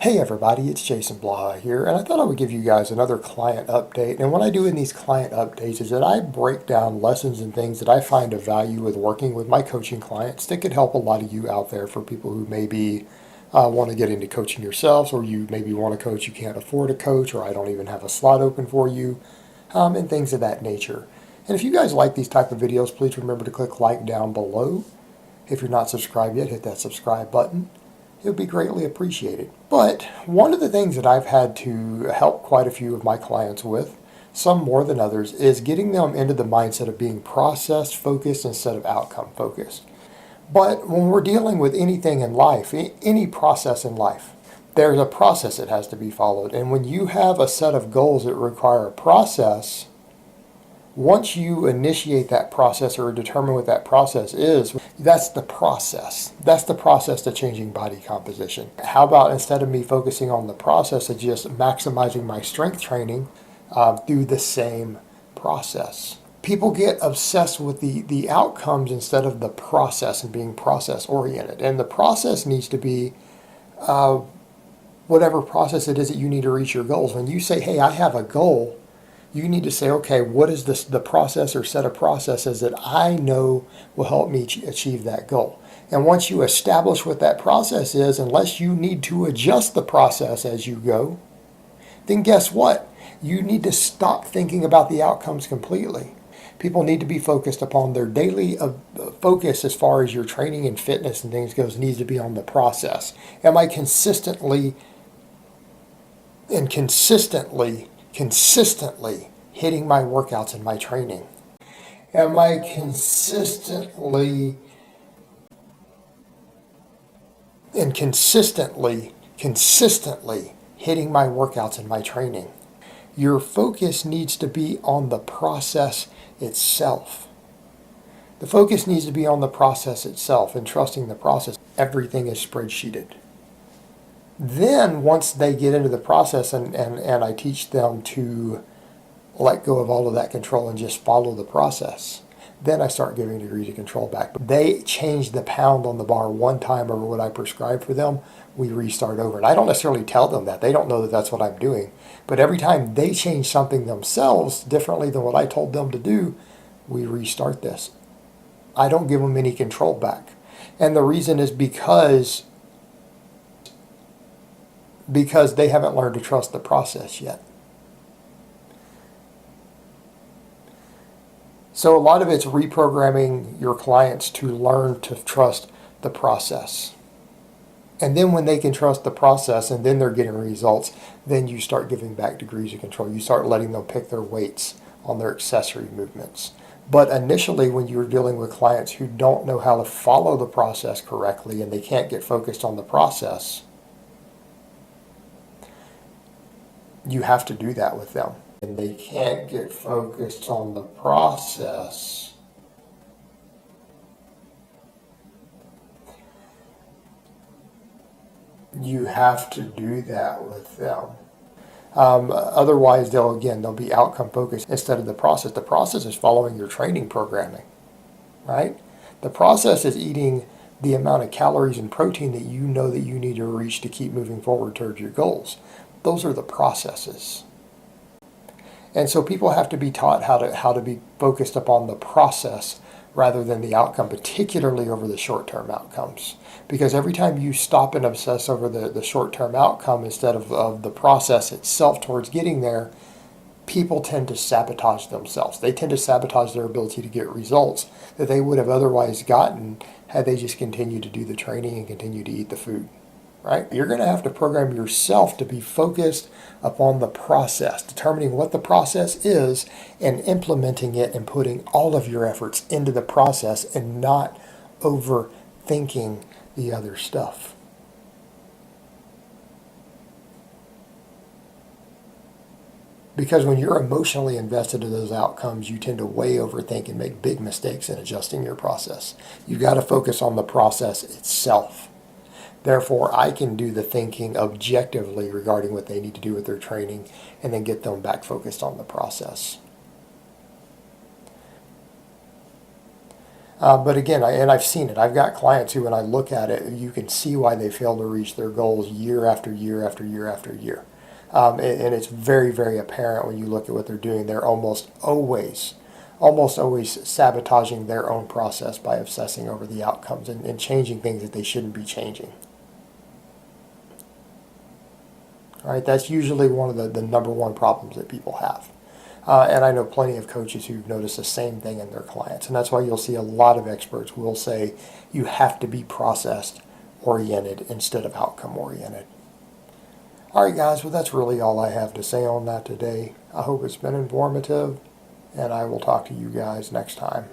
Hey everybody, it's Jason Blaha here, and I thought I would give you guys another client update. And what I do in these client updates is that I break down lessons and things that I find of value with working with my coaching clients that could help a lot of you out there, for people who maybe want to get into coaching yourselves, or you maybe want to coach, you can't afford a coach, or I don't even have a slot open for you, and things of that nature. And if you guys like these type of videos, please remember to click like down below. If you're not subscribed yet, hit that subscribe button. It would be greatly appreciated. But one of the things that I've had to help quite a few of my clients with, some more than others, is getting them into the mindset of being process focused instead of outcome focused. But when we're dealing with anything in life, any process in life, there's a process that has to be followed. And when you have a set of goals that require a process, once you initiate that process or determine what that process is, that's the process. That's the process to changing body composition. How about, instead of me focusing on the process, of just maximizing my strength training through the same process? People get obsessed with the outcomes instead of the process and being process oriented. And the process needs to be whatever process it is that you need to reach your goals. When you say, hey, I have a goal, you need to say, okay, what is the process or set of processes that I know will help me achieve that goal? And once you establish what that process is, unless you need to adjust the process as you go, then guess what? You need to stop thinking about the outcomes completely. People need to be focused upon their daily focus, as far as your training and fitness and things goes, needs to be on the process. Am I consistently hitting my workouts and my training? Am I consistently hitting my workouts and my training? Your focus needs to be on the process itself. The focus needs to be on the process itself and trusting the process. Everything is spreadsheeted. Then once they get into the process and I teach them to let go of all of that control and just follow the process, then I start giving degrees of control back. They change the pound on the bar one time over what I prescribed for them, we restart over. And I don't necessarily tell them that. They don't know that that's what I'm doing. But every time they change something themselves differently than what I told them to do, we restart this. I don't give them any control back. And the reason is because they haven't learned to trust the process yet. So a lot of it's reprogramming your clients to learn to trust the process. And then when they can trust the process and then they're getting results, then you start giving back degrees of control. You start letting them pick their weights on their accessory movements. But initially, when you're dealing with clients who don't know how to follow the process correctly and they can't get focused on the process, you have to do that with them. And they can't get focused on the process, you have to do that with them. Otherwise, they'll be outcome focused instead of the process. The process is following your training programming, right? The process is eating the amount of calories and protein that you know that you need to reach to keep moving forward towards your goals. Those are the processes. And so people have to be taught how to be focused upon the process rather than the outcome, particularly over the short-term outcomes. Because every time you stop and obsess over the short-term outcome instead of the process itself towards getting there, people tend to sabotage themselves. They tend to sabotage their ability to get results that they would have otherwise gotten had they just continued to do the training and continue to eat the food. Right? You're going to have to program yourself to be focused upon the process, determining what the process is and implementing it and putting all of your efforts into the process and not overthinking the other stuff. Because when you're emotionally invested in those outcomes, you tend to way overthink and make big mistakes in adjusting your process. You've got to focus on the process itself. Therefore, I can do the thinking objectively regarding what they need to do with their training and then get them back focused on the process. But again, and I've seen it. I've got clients who, when I look at it, you can see why they fail to reach their goals year after year after year after year. And it's very, very apparent when you look at what they're doing. They're almost always sabotaging their own process by obsessing over the outcomes and changing things that they shouldn't be changing. All right, that's usually one of the number one problems that people have. And I know plenty of coaches who've noticed the same thing in their clients. And that's why you'll see a lot of experts will say you have to be process oriented instead of outcome oriented. All right, guys, well, that's really all I have to say on that today. I hope it's been informative, and I will talk to you guys next time.